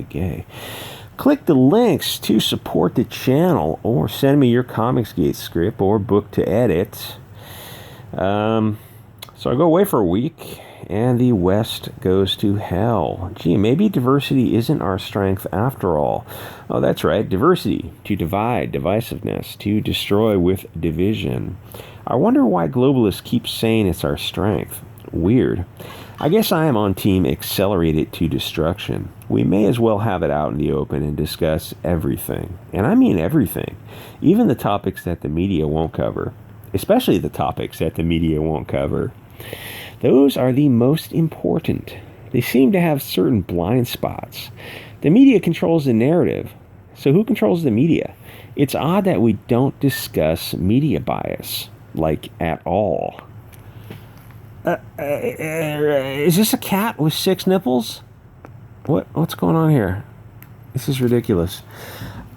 gay. Click the links to support the channel or send me your comicsgate script or book to edit. So I go away for a week and the West goes to hell. Gee, maybe diversity isn't our strength after all. Oh, that's right, diversity. To divide, divisiveness, to destroy with division. I wonder why globalists keep saying it's our strength. Weird. I guess I am on team accelerate it to destruction. We may as well have it out in the open and discuss everything. And I mean everything. Even the topics that the media won't cover. Especially the topics that the media won't cover. Those are the most important. They seem to have certain blind spots. The media controls the narrative. So who controls the media? It's odd that we don't discuss media bias, like at all. Is this a cat with 6 nipples? What's going on here? This is ridiculous.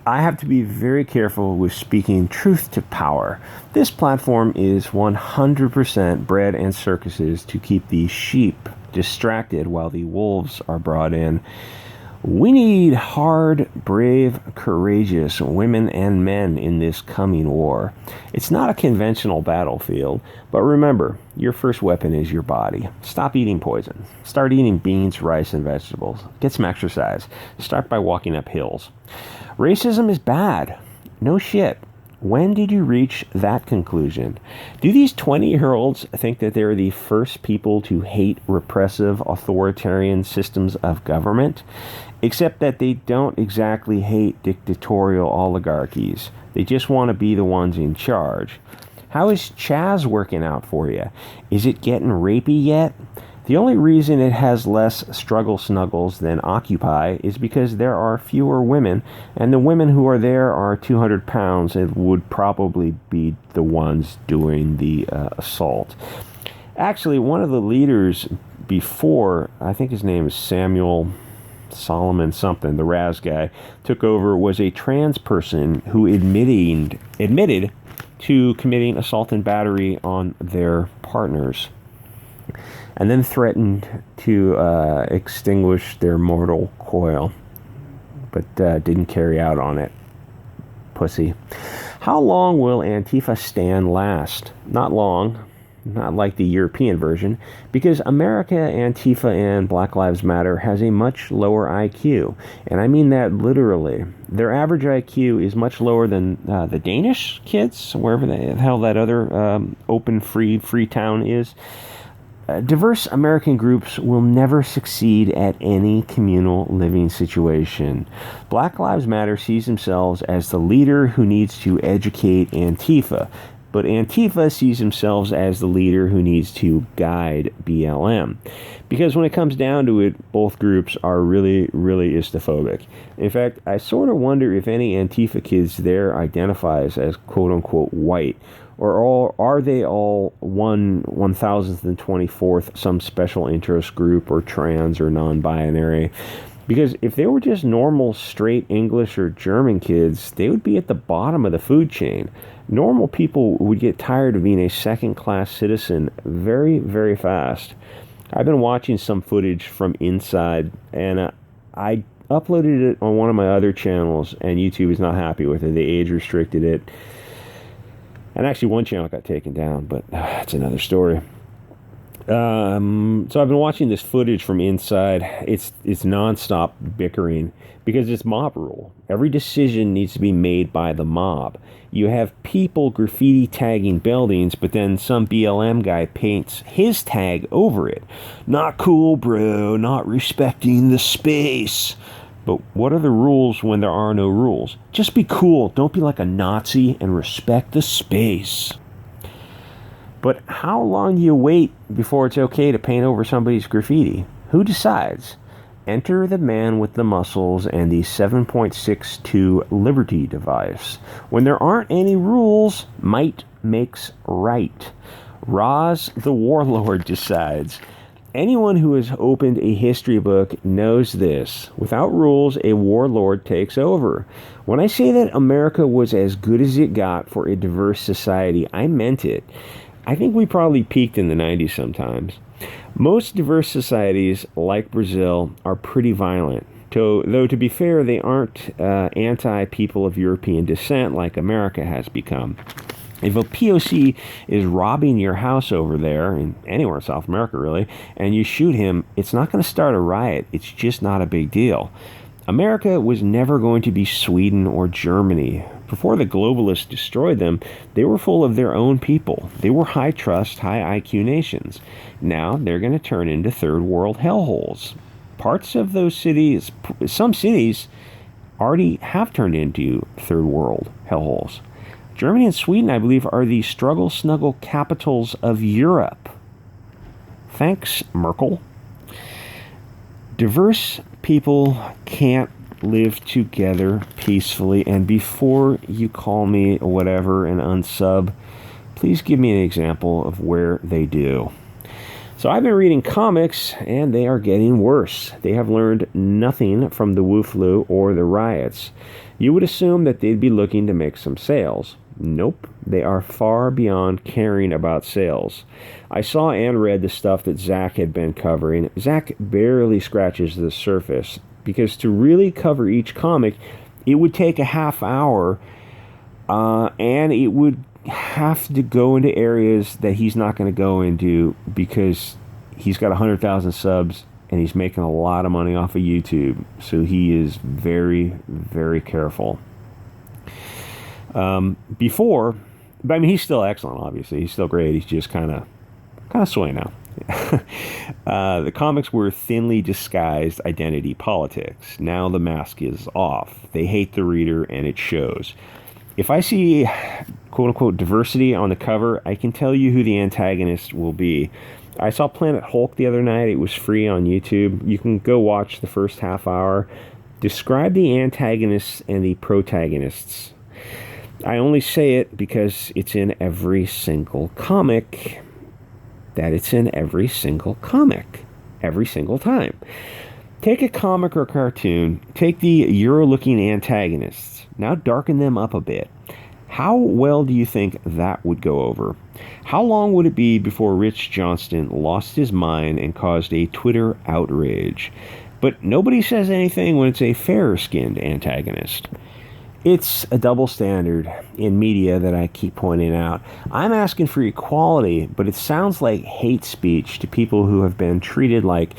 I have to be very careful with speaking truth to power. This platform is 100% bread and circuses to keep the sheep distracted while the wolves are brought in. We need hard, brave, courageous women and men in this coming war. It's not a conventional battlefield, but remember, your first weapon is your body. Stop eating poison. Start eating beans, rice, and vegetables. Get some exercise. Start by walking up hills. Racism is bad. No shit. When did you reach that conclusion? Do these 20-year-olds think that they're the first people to hate repressive, authoritarian systems of government? Except that they don't exactly hate dictatorial oligarchies. They just want to be the ones in charge. How is Chaz working out for you? Is it getting rapey yet? The only reason it has less struggle snuggles than Occupy is because there are fewer women, and the women who are there are 200 pounds and would probably be the ones doing the assault. Actually, one of the leaders before, I think his name is Samuel Solomon something, the Raz guy, took over, was a trans person who admitted to committing assault and battery on their partners, and then threatened to extinguish their mortal coil, but didn't carry out on it. Pussy. How long will Antifastan last? Not long. Not like the European version, because America, Antifa, and Black Lives Matter has a much lower IQ, and I mean that literally. Their average IQ is much lower than the Danish kids, wherever the hell that other open, free town is. Diverse American groups will never succeed at any communal living situation. Black Lives Matter sees themselves as the leader who needs to educate Antifa, but Antifa sees themselves as the leader who needs to guide BLM. Because when it comes down to it, both groups are really, really istophobic. In fact, I sort of wonder if any Antifa kids there identifies as quote-unquote white, or are they all 1,024th some special interest group, or trans, or non-binary? Because if they were just normal, straight English or German kids, they would be at the bottom of the food chain. Normal people would get tired of being a second-class citizen very, very fast. I've been watching some footage from inside, and I uploaded it on one of my other channels, and YouTube is not happy with it. They age-restricted it. And actually, one channel got taken down, but that's another story. So I've been watching this footage from inside. It's nonstop bickering because it's mob rule. Every decision needs to be made by the mob. You have people graffiti tagging buildings, but then some BLM guy paints his tag over it. Not cool, bro. Not respecting the space. But what are the rules when there are no rules? Just be cool. Don't be like a Nazi and respect the space. But how long do you wait before it's okay to paint over somebody's graffiti? Who decides? Enter the man with the muscles and the 7.62 Liberty device. When there aren't any rules, might makes right. Roz the Warlord decides. Anyone who has opened a history book knows this. Without rules, a warlord takes over. When I say that America was as good as it got for a diverse society, I meant it. I think we probably peaked in the 90s sometimes. Most diverse societies, like Brazil, are pretty violent. Though, to be fair, they aren't anti-people of European descent like America has become. If a POC is robbing your house over there, and anywhere in South America really, and you shoot him, it's not going to start a riot. It's just not a big deal. America was never going to be Sweden or Germany. Before the globalists destroyed them, they were full of their own people. They were high-trust, high-IQ nations. Now they're going to turn into third-world hellholes. Parts of those cities, some cities, already have turned into third-world hellholes. Germany and Sweden, I believe, are the struggle-snuggle capitals of Europe. Thanks, Merkel. Diverse people can't live together peacefully, and before you call me whatever and unsub, please give me an example of where they do. So I've been reading comics, and they are getting worse. They have learned nothing from the Wu Flu or the riots. You would assume that they'd be looking to make some sales. Nope, they are far beyond caring about sales. I saw and read the stuff that Zach had been covering. Zach barely scratches the surface, because to really cover each comic, it would take a half hour, and it would have to go into areas that he's not going to go into because he's got 100,000 subs and he's making a lot of money off of YouTube. So he is very, very careful. But I mean, he's still excellent, obviously. He's still great. He's just kind of sway now. The comics were thinly disguised identity politics. Now the mask is off. They hate the reader, and it shows. If I see quote-unquote diversity on the cover, I can tell you who the antagonist will be. I saw Planet Hulk the other night. It was free on YouTube. You can go watch the first half hour. Describe the antagonists and the protagonists. I only say it because it's in every single comic. That it's in every single comic. Every single time. Take a comic or cartoon. Take the Euro-looking antagonists. Now darken them up a bit. How well do you think that would go over? How long would it be before Rich Johnston lost his mind and caused a Twitter outrage? But nobody says anything when it's a fairer-skinned antagonist. It's a double standard in media that I keep pointing out. I'm asking for equality, but it sounds like hate speech to people who have been treated like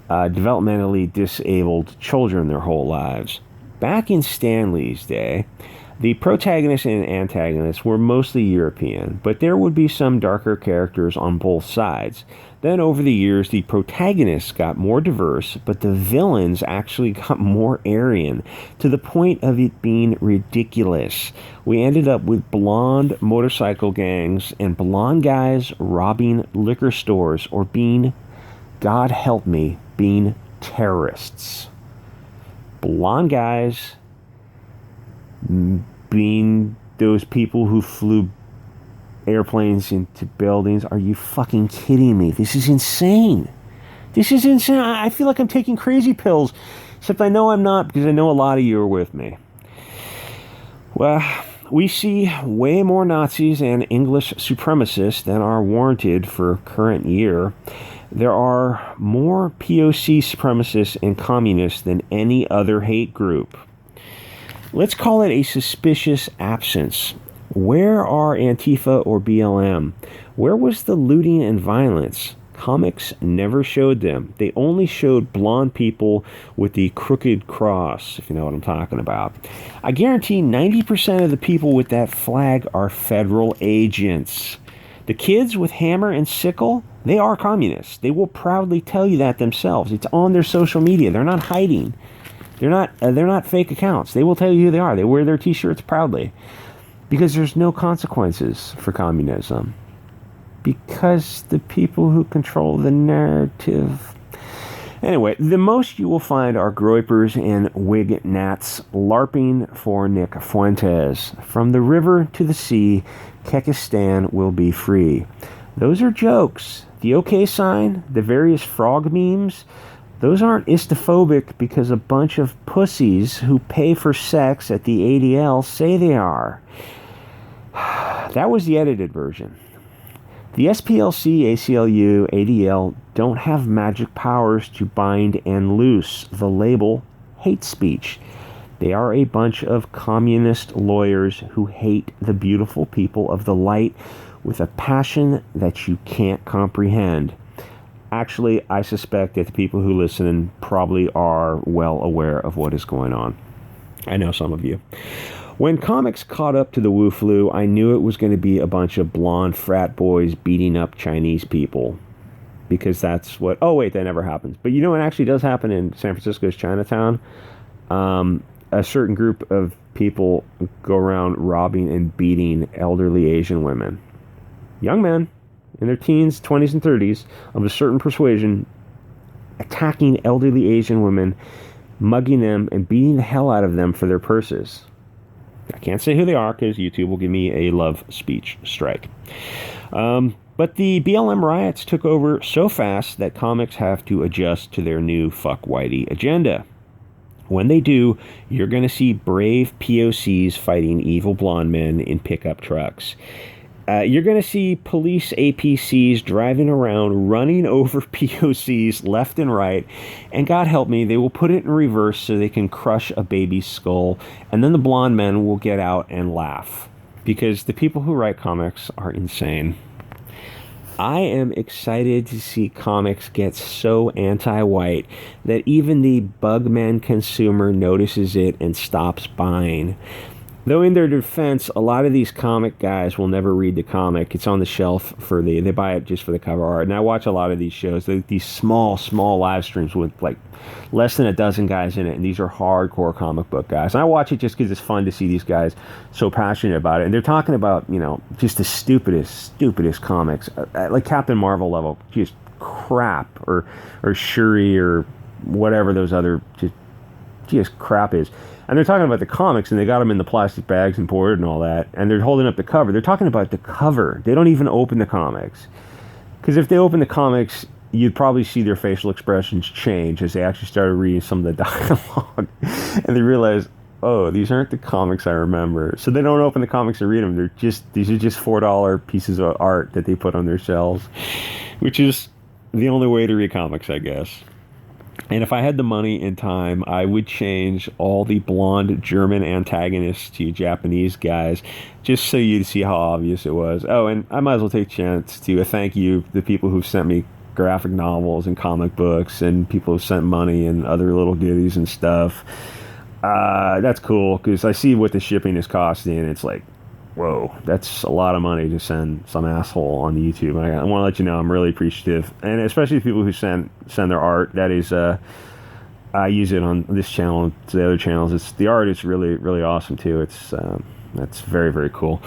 developmentally disabled children their whole lives. Back in Stan Lee's day, the protagonists and antagonists were mostly European, but there would be some darker characters on both sides. Then over the years, the protagonists got more diverse, but the villains actually got more Aryan, to the point of it being ridiculous. We ended up with blonde motorcycle gangs and blonde guys robbing liquor stores or being, God help me, being terrorists. Blonde guys being those people who flew airplanes into buildings. Are you fucking kidding me? This is insane. This is insane. I feel like I'm taking crazy pills, except I know I'm not, because I know a lot of you are with me. Well, we see way more Nazis and English supremacists than are warranted for current year. There are more POC supremacists and communists than any other hate group. Let's call it a suspicious absence. Where are Antifa or BLM? Where was the looting and violence? Comics never showed them. They only showed blonde people with the crooked cross, if you know what I'm talking about. I guarantee 90% of the people with that flag are federal agents. The kids with hammer and sickle, they are communists. They will proudly tell you that themselves. It's on their social media. They're not hiding. They're not fake accounts. They will tell you who they are. They wear their t-shirts proudly. Because there's no consequences for communism. Because the people who control the narrative. Anyway, the most you will find are groypers and wig gnats LARPing for Nick Fuentes. From the river to the sea, Kekistan will be free. Those are jokes. The OK sign, the various frog memes, those aren't istophobic because a bunch of pussies who pay for sex at the ADL say they are. That was the edited version. The SPLC, ACLU, ADL don't have magic powers to bind and loose the label hate speech. They are a bunch of communist lawyers who hate the beautiful people of the light with a passion that you can't comprehend. Actually, I suspect that the people who listen probably are well aware of what is going on. I know some of you. When comics caught up to the Wu Flu, I knew it was going to be a bunch of blonde frat boys beating up Chinese people. Because that's what... Oh, wait, that never happens. But you know what actually does happen in San Francisco's Chinatown? A certain group of people go around robbing and beating elderly Asian women. Young men in their teens, 20s, and 30s of a certain persuasion attacking elderly Asian women, mugging them, and beating the hell out of them for their purses. I can't say who they are because YouTube will give me a love speech strike. But the BLM riots took over so fast that comics have to adjust to their new fuck whitey agenda. When they do, you're going to see brave POCs fighting evil blonde men in pickup trucks. You're going to see police APCs driving around, running over POCs left and right, and God help me, they will put it in reverse so they can crush a baby's skull, and then the blonde men will get out and laugh. Because the people who write comics are insane. I am excited to see comics get so anti-white that even the Bugman consumer notices it and stops buying. Though in their defense, a lot of these comic guys will never read the comic. It's on the shelf for they buy it just for the cover art. And I watch a lot of these shows, these small live streams with like less than a dozen guys in it. And these are hardcore comic book guys. And I watch it just because it's fun to see these guys so passionate about it. And they're talking about, you know, just the stupidest comics, like Captain Marvel level, just crap, or Shuri, or whatever those other just crap is. And they're talking about the comics, and they got them in the plastic bags imported and all that, and they're holding up the cover. They're talking about the cover. They don't even open the comics. Because if they open the comics, you'd probably see their facial expressions change as they actually started reading some of the dialogue. And they realize, oh, these aren't the comics I remember. So they don't open the comics and read them. These are just $4 pieces of art that they put on their shelves, which is the only way to read comics, I guess. And if I had the money and time, I would change all the blonde German antagonists to Japanese guys, just so you'd see how obvious it was. Oh, and I might as well take a chance to thank you, the people who've sent me graphic novels and comic books, and people who've sent money and other little goodies and stuff. That's cool, because I see what the shipping is costing, and it's like, whoa, that's a lot of money to send some asshole on YouTube. And I want to let you know I'm really appreciative, and especially the people who send their art. That is, I use it on this channel and the other channels. The art is really, really awesome too. That's very, very cool.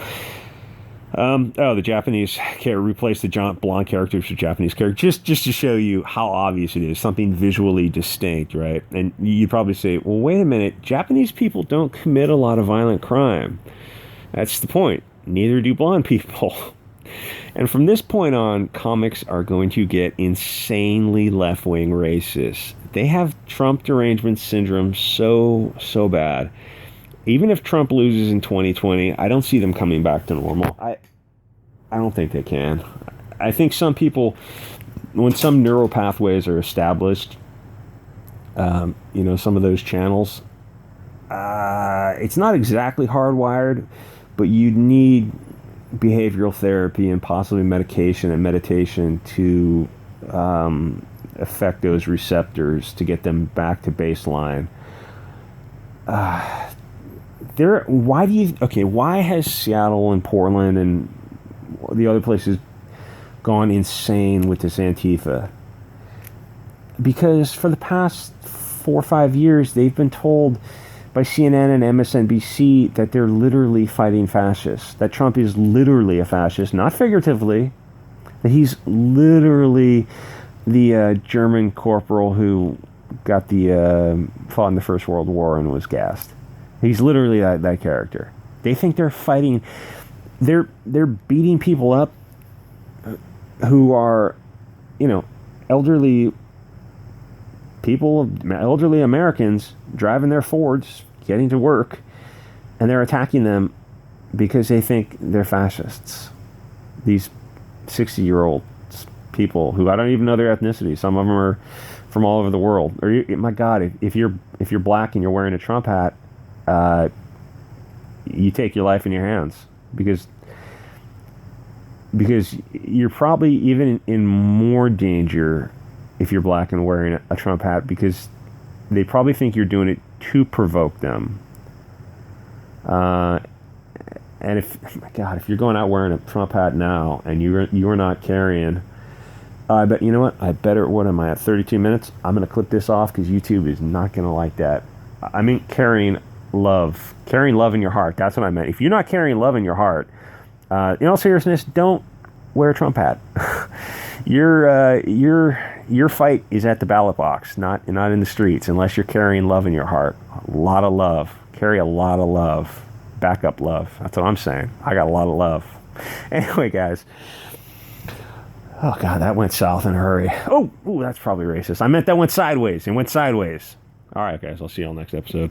The Japanese replace the blonde characters with Japanese characters, just to show you how obvious it is, something visually distinct, right? And you'd probably say, well, wait a minute, Japanese people don't commit a lot of violent crime. That's the point. Neither do blonde people. And from this point on, comics are going to get insanely left-wing racist. They have Trump derangement syndrome so bad. Even if Trump loses in 2020, I don't see them coming back to normal. I don't think they can. I think some people, when some neural pathways are established, some of those channels, it's not exactly hardwired, but you need behavioral therapy and possibly medication and meditation to affect those receptors to get them back to baseline. Why has Seattle and Portland and the other places gone insane with this Antifa? Because for the past 4 or 5 years, they've been told by CNN and MSNBC that they're literally fighting fascists, that Trump is literally a fascist, not figuratively, that he's literally the German corporal who got fought in the First World War and was gassed. He's literally that character. They think they're fighting, they're beating people up who are, elderly people, elderly Americans driving their Fords, getting to work, and they're attacking them because they think they're fascists. These 60-year-old people who I don't even know their ethnicity. Some of them are from all over the world. Or my God, if you're black and you're wearing a Trump hat, you take your life in your hands because you're probably even in more danger if you're black and wearing a Trump hat, because they probably think you're doing it to provoke them. And if you're going out wearing a Trump hat now and you're not carrying, I bet, you know what? What am I at, 32 minutes? I'm going to clip this off because YouTube is not going to like that. I mean, carrying love in your heart. That's what I meant. If you're not carrying love in your heart, in all seriousness, don't wear a Trump hat. Your fight is at the ballot box, not in the streets, unless you're carrying love in your heart. A lot of love. Carry a lot of love. Backup love. That's what I'm saying. I got a lot of love. Anyway, guys. Oh, God, that went south in a hurry. Oh, that's probably racist. I meant that went sideways. It went sideways. All right, guys. I'll see you all next episode.